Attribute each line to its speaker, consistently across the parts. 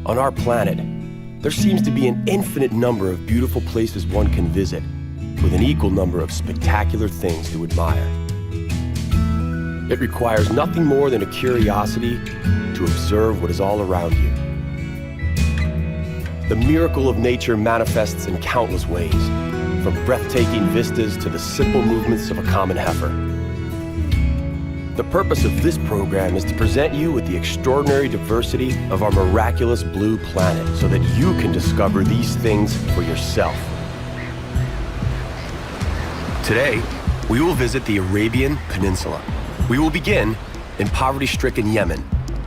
Speaker 1: On our planet, there seems to be an infinite number of beautiful places one can visit, with an equal number of spectacular things to admire. It requires nothing more than a curiosity to observe what is all around you. The miracle of nature manifests in countless ways, from breathtaking vistas to the simple movements of a common heifer. The purpose of this program is to present you with the extraordinary diversity of our miraculous blue planet so that you can discover these things for yourself. Today, we will visit the Arabian Peninsula. We will begin in poverty-stricken Yemen,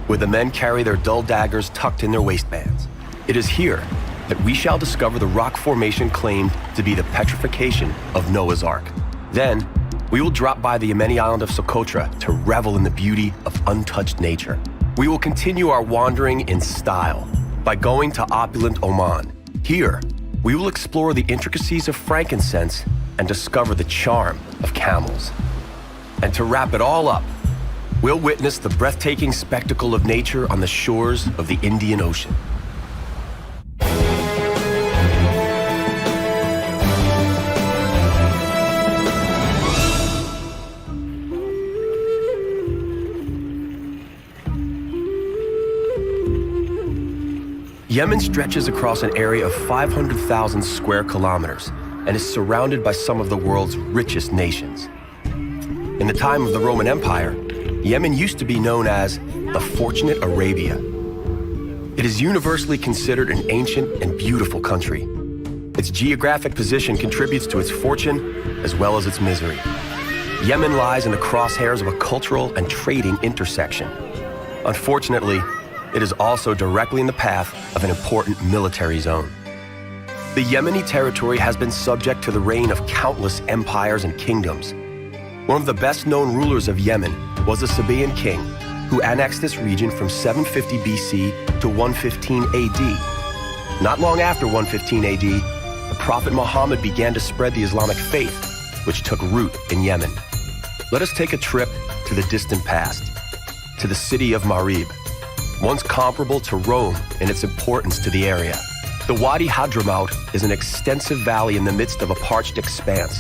Speaker 1: where the men carry their dull daggers tucked in their waistbands. It is here that we shall discover the rock formation claimed to be the petrification of Noah's Ark. Then, we will drop by the Yemeni island of Cotra to revel in the beauty of untouched nature. We will continue our wandering in style by going to opulent Oman. Here, we will explore the intricacies of frankincense and discover the charm of camels. And to wrap it all up, we'll witness the breathtaking spectacle of nature on the shores of the Indian Ocean. Yemen stretches across an area of 500,000 square kilometers and is surrounded by some of the world's richest nations. In the time of the Roman Empire, Yemen used to be known as the Fortunate Arabia. It is universally considered an ancient and beautiful country. Its geographic position contributes to its fortune as well as its misery. Yemen lies in the crosshairs of a cultural and trading intersection. Unfortunately, it is also directly in the path of an important military zone. The Yemeni territory has been subject to the reign of countless empires and kingdoms. One of the best-known rulers of Yemen was the Sabaean king, who annexed this region from 750 BC to 115 AD. Not long after 115 AD, the Prophet Muhammad began to spread the Islamic faith, which took root in Yemen. Let us take a trip to the distant past, to the city of Marib, once comparable to Rome in its importance to the area. The Wadi Hadramaut is an extensive valley in the midst of a parched expanse.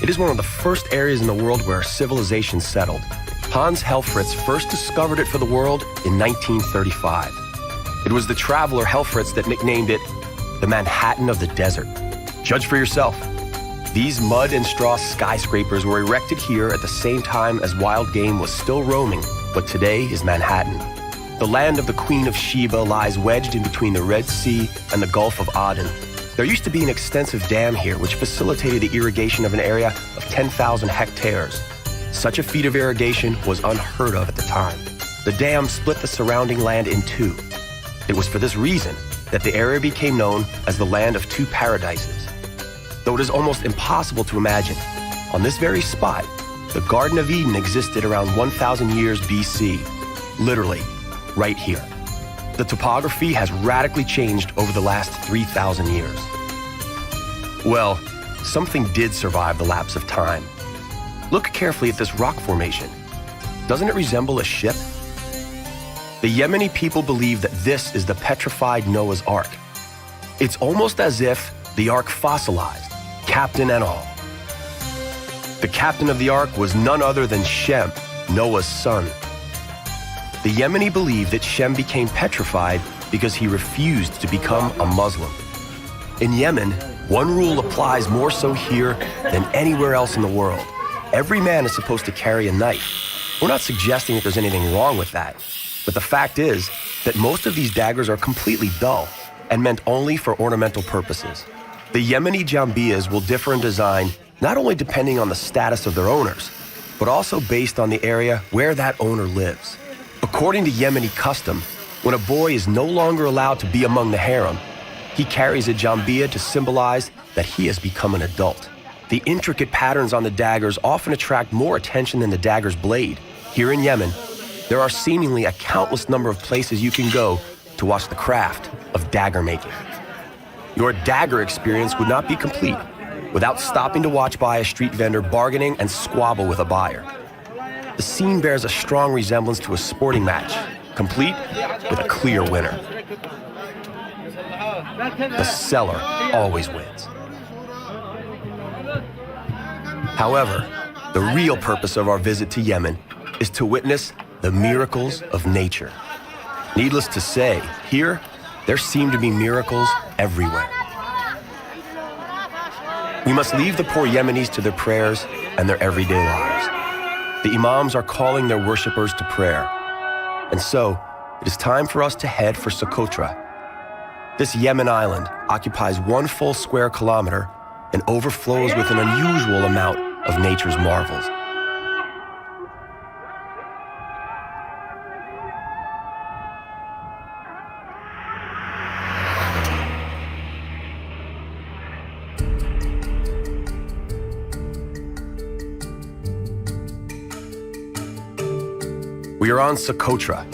Speaker 1: It is one of the first areas in the world where civilization settled. Hans Helfrich first discovered it for the world in 1935. It was the traveler Helfrich that nicknamed it the Manhattan of the desert. Judge for yourself. These mud and straw skyscrapers were erected here at the same time as wild game was still roaming, but today is Manhattan. The land of the Queen of Sheba lies wedged in between the Red Sea and the Gulf of Aden. There used to be an extensive dam here which facilitated the irrigation of an area of 10,000 hectares. Such a feat of irrigation was unheard of at the time. The dam split the surrounding land in two. It was for this reason that the area became known as the Land of Two Paradises. Though it is almost impossible to imagine, on this very spot, the Garden of Eden existed around 1,000 years BC, literally, right here. The topography has radically changed over the last 3,000 years. Well, something did survive the lapse of time. Look carefully at this rock formation. Doesn't it resemble a ship? The Yemeni people believe that this is the petrified Noah's Ark. It's almost as if the Ark fossilized, captain and all. The captain of the Ark was none other than Shem, Noah's son. The Yemeni believe that Shem became petrified because he refused to become a Muslim. In Yemen, one rule applies more so here than anywhere else in the world. Every man is supposed to carry a knife. We're not suggesting that there's anything wrong with that, but the fact is that most of these daggers are completely dull and meant only for ornamental purposes. The Yemeni jambiyas will differ in design not only depending on the status of their owners, but also based on the area where that owner lives. According to Yemeni custom, when a boy is no longer allowed to be among the harem, he carries a jambiya to symbolize that he has become an adult. The intricate patterns on the daggers often attract more attention than the dagger's blade. Here in Yemen, there are seemingly a countless number of places you can go to watch the craft of dagger making. Your dagger experience would not be complete without stopping to watch by a street vendor bargaining and squabble with a buyer. The scene bears a strong resemblance to a sporting match, complete with a clear winner. The seller always wins. However, the real purpose of our visit to Yemen is to witness the miracles of nature. Needless to say, here, there seem to be miracles everywhere. We must leave the poor Yemenis to their prayers and their everyday lives. The imams are calling their worshippers to prayer. And so, it is time for us to head for Cotra. This Yemen island occupies 1 full square kilometer and overflows with an unusual amount of nature's marvels. We are on Cotra,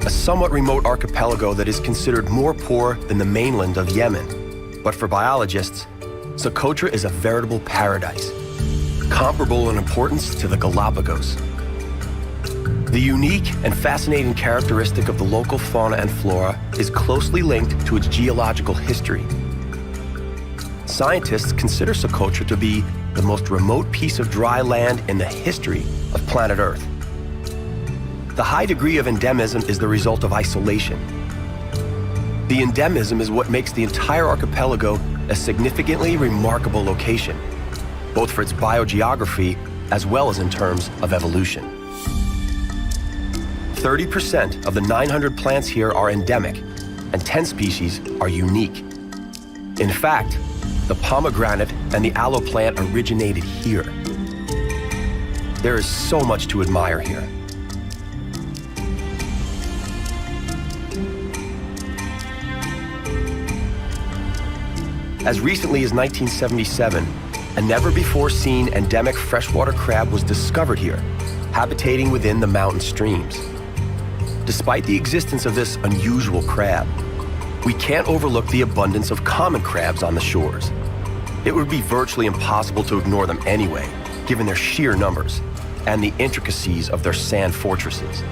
Speaker 1: a somewhat remote archipelago that is considered more poor than the mainland of Yemen. But for biologists, Cotra is a veritable paradise, comparable in importance to the Galapagos. The unique and fascinating characteristic of the local fauna and flora is closely linked to its geological history. Scientists consider Cotra to be the most remote piece of dry land in the history of planet Earth. The high degree of endemism is the result of isolation. The endemism is what makes the entire archipelago a significantly remarkable location, both for its biogeography as well as in terms of evolution. 30% of the 900 plants here are endemic, and 10 species are unique. In fact, the pomegranate and the aloe plant originated here. There is so much to admire here. As recently as 1977, a never-before-seen endemic freshwater crab was discovered here, habitating within the mountain streams. Despite the existence of this unusual crab, we can't overlook the abundance of common crabs on the shores. It would be virtually impossible to ignore them anyway, given their sheer numbers and the intricacies of their sand fortresses.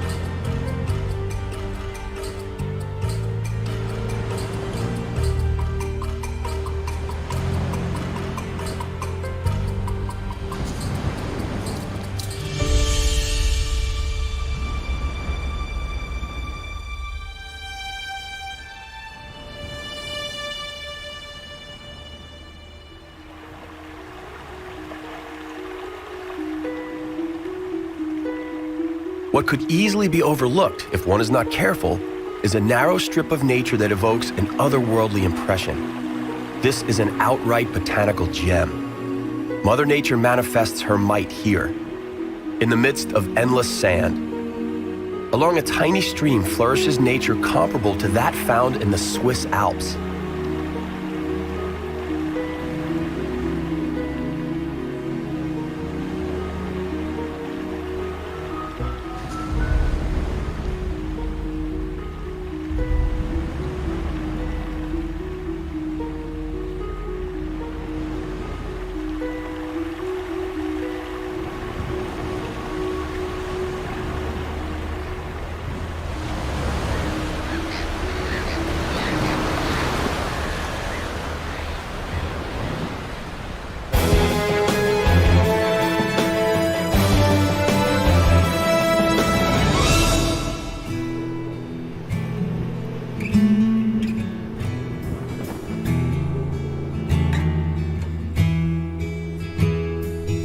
Speaker 1: What could easily be overlooked if one is not careful is a narrow strip of nature that evokes an otherworldly impression. This is an outright botanical gem. Mother Nature manifests her might here, in the midst of endless sand. Along a tiny stream flourishes nature comparable to that found in the Swiss Alps.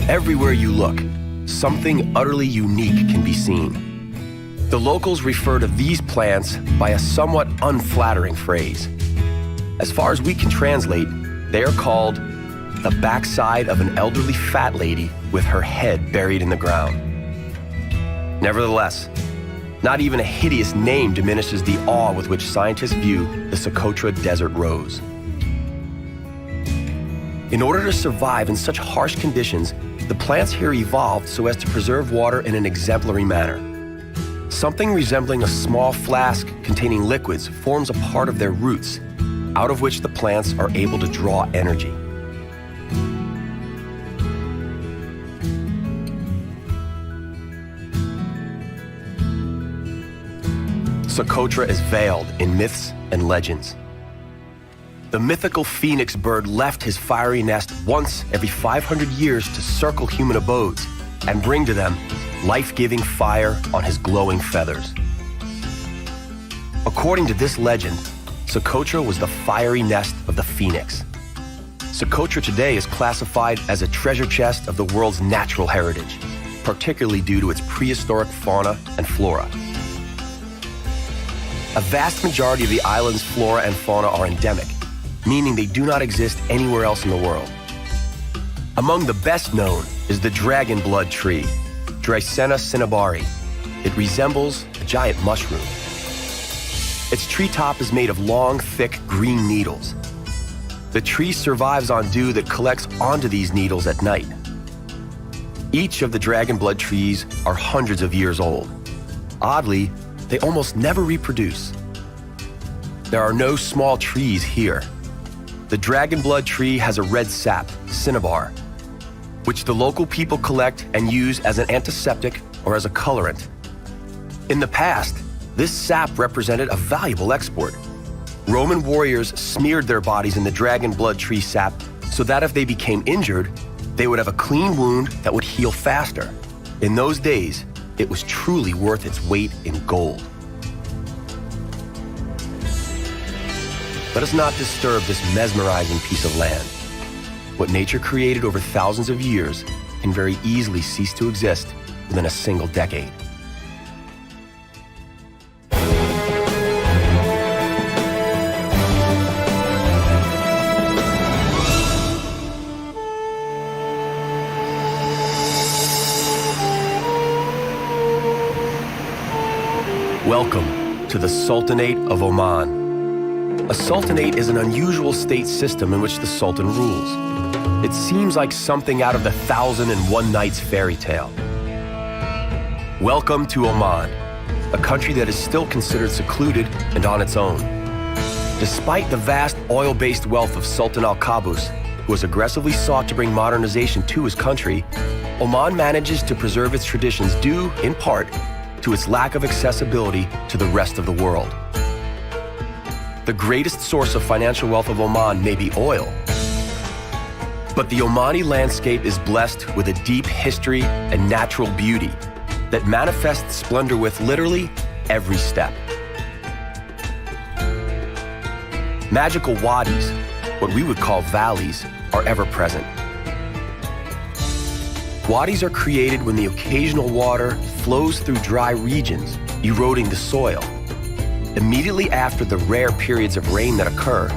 Speaker 1: Everywhere you look, something utterly unique can be seen. The locals refer to these plants by a somewhat unflattering phrase. As far as we can translate, they are called the backside of an elderly fat lady with her head buried in the ground. Nevertheless, not even a hideous name diminishes the awe with which scientists view the Cotra desert rose. In order to survive in such harsh conditions, the plants here evolved so as to preserve water in an exemplary manner. Something resembling a small flask containing liquids forms a part of their roots, out of which the plants are able to draw energy. Cotra is veiled in myths and legends. The mythical phoenix bird left his fiery nest once every 500 years to circle human abodes and bring to them life-giving fire on his glowing feathers. According to this legend, Socotra was the fiery nest of the phoenix. Socotra today is classified as a treasure chest of the world's natural heritage, particularly due to its prehistoric fauna and flora. A vast majority of the island's flora and fauna are endemic, meaning they do not exist anywhere else in the world. Among the best known is the dragon blood tree, Dreissena cinnabari. It resembles a giant mushroom. Its treetop is made of long, thick green needles. The tree survives on dew that collects onto these needles at night. Each of the dragon blood trees are hundreds of years old. Oddly, they almost never reproduce. There are no small trees here. The dragon blood tree has a red sap, cinnabar, which the local people collect and use as an antiseptic or as a colorant. In the past, this sap represented a valuable export. Roman warriors smeared their bodies in the dragon blood tree sap so that if they became injured, they would have a clean wound that would heal faster. In those days, it was truly worth its weight in gold. Let us not disturb this mesmerizing piece of land. What nature created over thousands of years can very easily cease to exist within a single decade. Welcome to the Sultanate of Oman. A sultanate is an unusual state system in which the sultan rules. It seems like something out of the 1001 Nights fairy tale. Welcome to Oman, a country that is still considered secluded and on its own. Despite the vast oil-based wealth of Sultan Al-Qaboos, who has aggressively sought to bring modernization to his country, Oman manages to preserve its traditions due, in part, to its lack of accessibility to the rest of the world. The greatest source of financial wealth of Oman may be oil, but the Omani landscape is blessed with a deep history and natural beauty that manifests splendor with literally every step. Magical wadis, what we would call valleys, are ever present. Wadis are created when the occasional water flows through dry regions, eroding the soil. Immediately after the rare periods of rain that occur,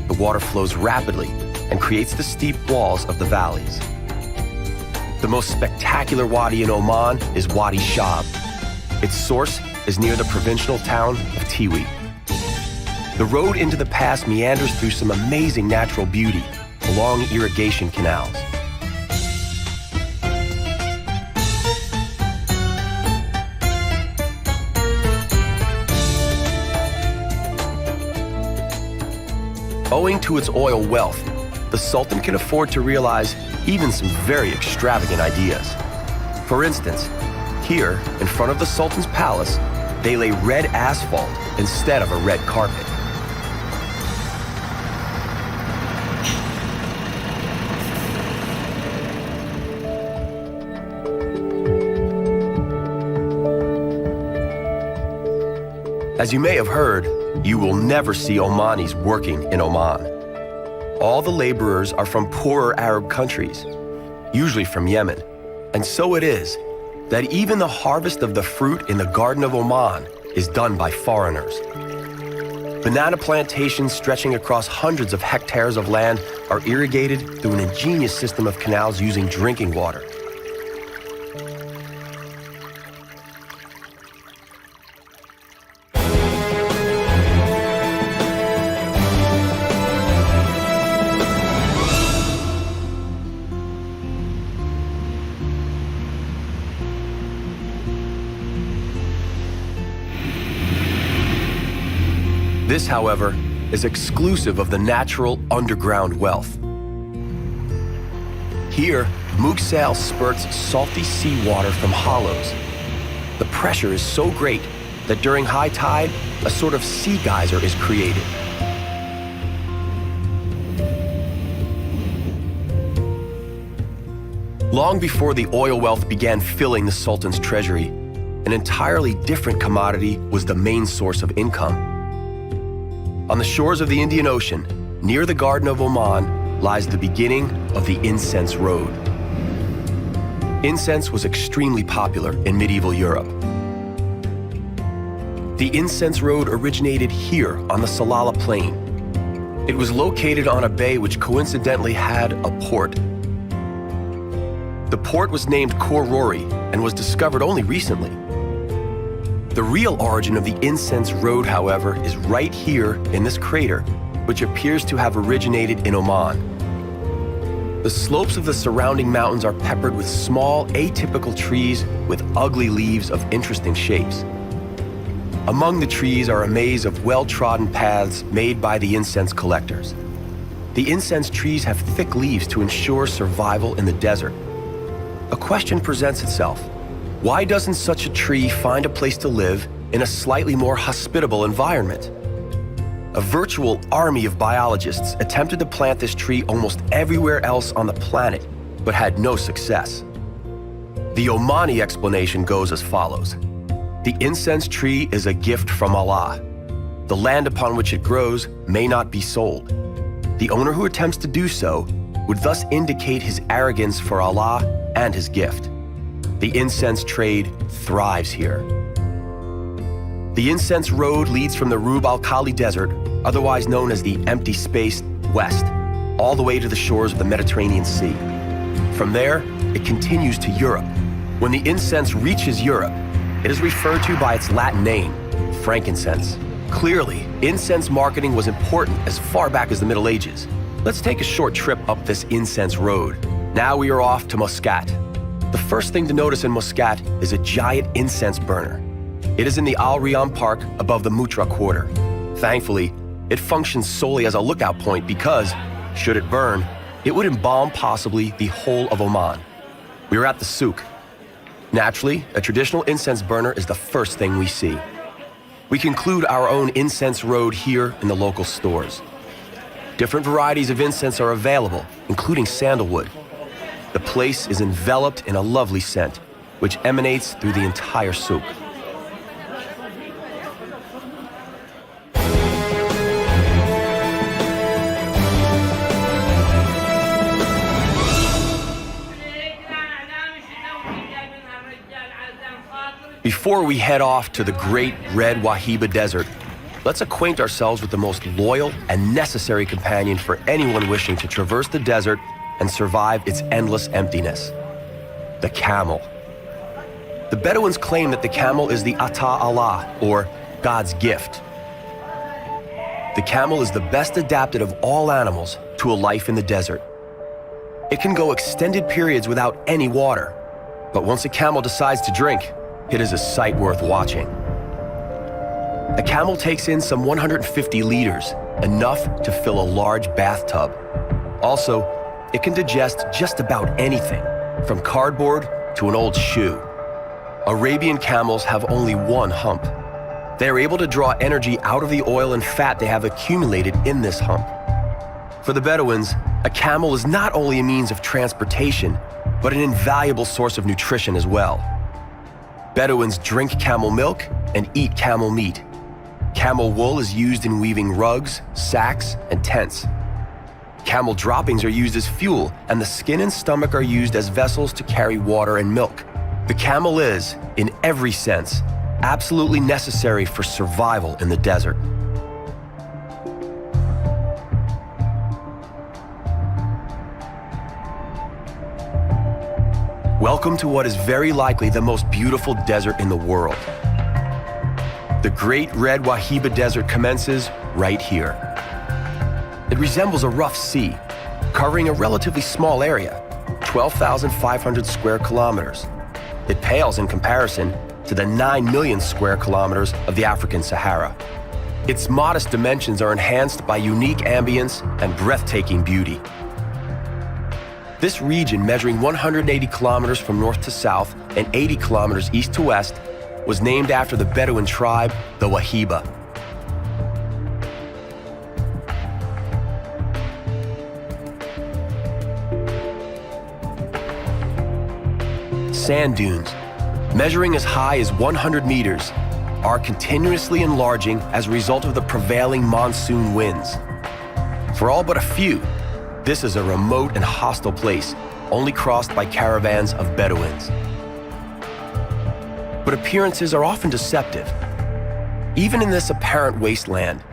Speaker 1: the water flows rapidly and creates the steep walls of the valleys. The most spectacular wadi in Oman is Wadi Shab. Its source is near the provincial town of Tiwi. The road into the pass meanders through some amazing natural beauty along irrigation canals. Owing to its oil wealth, the Sultan can afford to realize even some very extravagant ideas. For instance, here, in front of the Sultan's palace, they lay red asphalt instead of a red carpet. As you may have heard, you will never see Omanis working in Oman. All the laborers are from poorer Arab countries, usually from Yemen. And so it is that even the harvest of the fruit in the Garden of Oman is done by foreigners. Banana plantations stretching across hundreds of hectares of land are irrigated through an ingenious system of canals using drinking water. This, however, is exclusive of the natural underground wealth. Here, Mughsal spurts salty seawater from hollows. The pressure is so great that during high tide, a sort of sea geyser is created. Long before the oil wealth began filling the Sultan's treasury, an entirely different commodity was the main source of income. On the shores of the Indian Ocean, near the Garden of Oman, lies the beginning of the Incense Road. Incense was extremely popular in medieval Europe. The Incense Road originated here on the Salalah Plain. It was located on a bay which coincidentally had a port. The port was named Khor Rori and was discovered only recently. The real origin of the Incense Road, however, is right here in this crater, which appears to have originated in Oman. The slopes of the surrounding mountains are peppered with small, atypical trees with ugly leaves of interesting shapes. Among the trees are a maze of well-trodden paths made by the incense collectors. The incense trees have thick leaves to ensure survival in the desert. A question presents itself. Why doesn't such a tree find a place to live in a slightly more hospitable environment? A virtual army of biologists attempted to plant this tree almost everywhere else on the planet, but had no success. The Omani explanation goes as follows. The incense tree is a gift from Allah. The land upon which it grows may not be sold. The owner who attempts to do so would thus indicate his arrogance for Allah and his gift. The incense trade thrives here. The Incense Road leads from the Rub al-Khali Desert, otherwise known as the Empty Space, west, all the way to the shores of the Mediterranean Sea. From there, it continues to Europe. When the incense reaches Europe, it is referred to by its Latin name, frankincense. Clearly, incense marketing was important as far back as the Middle Ages. Let's take a short trip up this Incense Road. Now we are off to Muscat. The first thing to notice in Muscat is a giant incense burner. It is in the Al Riyam Park above the Mutra Quarter. Thankfully, it functions solely as a lookout point because, should it burn, it would embalm possibly the whole of Oman. We are at the souk. Naturally, a traditional incense burner is the first thing we see. We conclude our own incense road here in the local stores. Different varieties of incense are available, including sandalwood. The place is enveloped in a lovely scent, which emanates through the entire souk. Before we head off to the great Red Wahiba Desert, let's acquaint ourselves with the most loyal and necessary companion for anyone wishing to traverse the desert and survive its endless emptiness: the camel. The Bedouins claim that the camel is the Ata Allah, or God's gift. The camel is the best adapted of all animals to a life in the desert. It can go extended periods without any water, but once a camel decides to drink, it is a sight worth watching. A camel takes in some 150 liters, enough to fill a large bathtub. Also, it can digest just about anything, from cardboard to an old shoe. Arabian camels have only one hump. They are able to draw energy out of the oil and fat they have accumulated in this hump. For the Bedouins, a camel is not only a means of transportation, but an invaluable source of nutrition as well. Bedouins drink camel milk and eat camel meat. Camel wool is used in weaving rugs, sacks, and tents. Camel droppings are used as fuel, and the skin and stomach are used as vessels to carry water and milk. The camel is, in every sense, absolutely necessary for survival in the desert. Welcome to what is very likely the most beautiful desert in the world. The Great Red Wahiba Desert commences right here. It resembles a rough sea, covering a relatively small area, 12,500 square kilometers. It pales in comparison to the 9 million square kilometers of the African Sahara. Its modest dimensions are enhanced by unique ambience and breathtaking beauty. This region, measuring 180 kilometers from north to south and 80 kilometers east to west, was named after the Bedouin tribe, the Wahiba. Sand dunes, measuring as high as 100 meters, are continuously enlarging as a result of the prevailing monsoon winds. For all but a few, this is a remote and hostile place, only crossed by caravans of Bedouins. But appearances are often deceptive. Even in this apparent wasteland,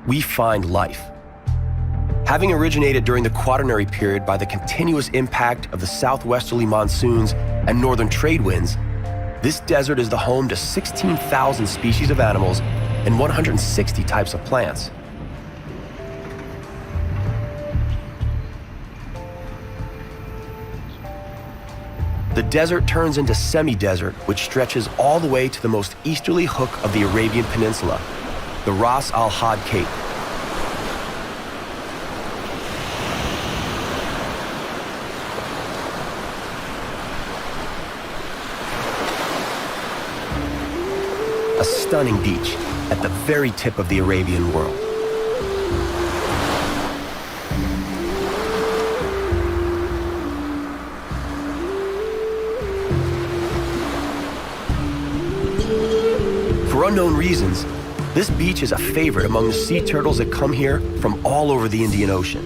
Speaker 1: we find life. Having originated during the Quaternary period by the continuous impact of the southwesterly monsoons and northern trade winds, this desert is the home to 16,000 species of animals and 160 types of plants. The desert turns into semi-desert, which stretches all the way to the most easterly hook of the Arabian Peninsula, the Ras Al Had Cape. A stunning beach at the very tip of the Arabian world. For unknown reasons, this beach is a favorite among the sea turtles that come here from all over the Indian Ocean.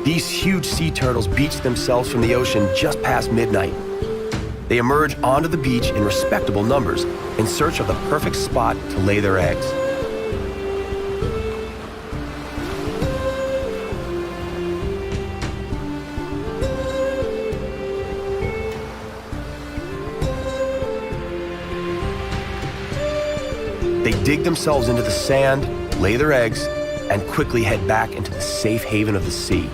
Speaker 1: These huge sea turtles beach themselves from the ocean just past midnight. They emerge onto the beach in respectable numbers in search of the perfect spot to lay their eggs. They dig themselves into the sand, lay their eggs, and quickly head back into the safe haven of the sea.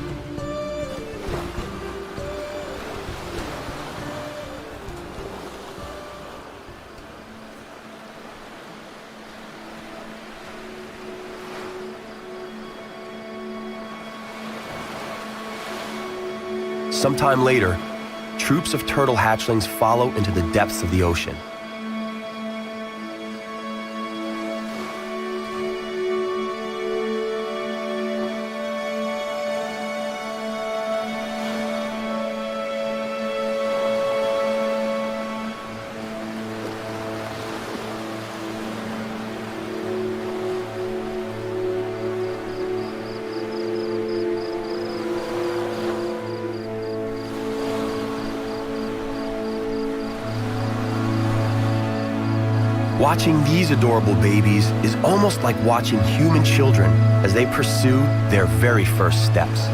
Speaker 1: Sometime later, troops of turtle hatchlings follow into the depths of the ocean. Watching these adorable babies is almost like watching human children as they pursue their very first steps.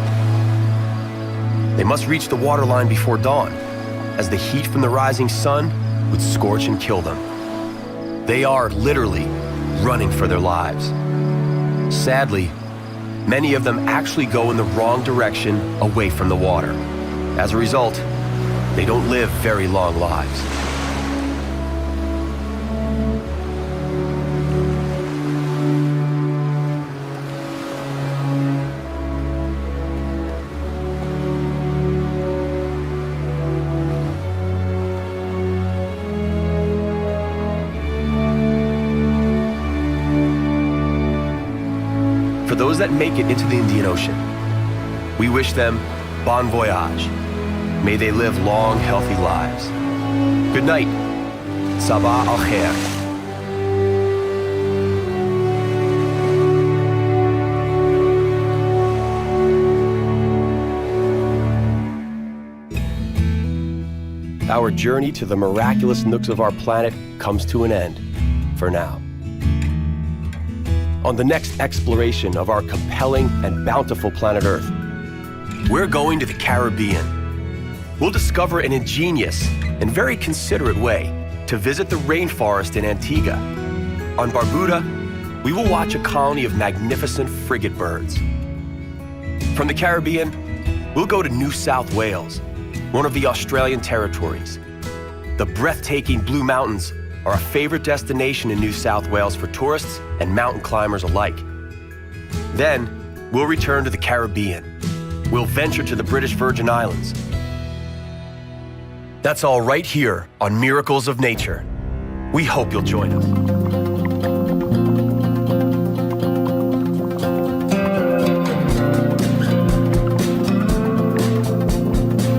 Speaker 1: They must reach the waterline before dawn, as the heat from the rising sun would scorch and kill them. They are literally running for their lives. Sadly, many of them actually go in the wrong direction away from the water. As a result, they don't live very long lives. For those that make it into the Indian Ocean, we wish them bon voyage. May they live long, healthy lives. Good night. Sabah al khair. Our journey to the miraculous nooks of our planet comes to an end, for now. On the next exploration of our compelling and bountiful planet Earth, we're going to the Caribbean. We'll discover an ingenious and very considerate way to visit the rainforest in Antigua. On Barbuda, we will watch a colony of magnificent frigate birds. From the Caribbean, we'll go to New South Wales, one of the Australian territories. The breathtaking Blue Mountains are a favorite destination in New South Wales for tourists and mountain climbers alike. Then, we'll return to the Caribbean. We'll venture to the British Virgin Islands. That's all right here on Miracles of Nature. We hope you'll join us.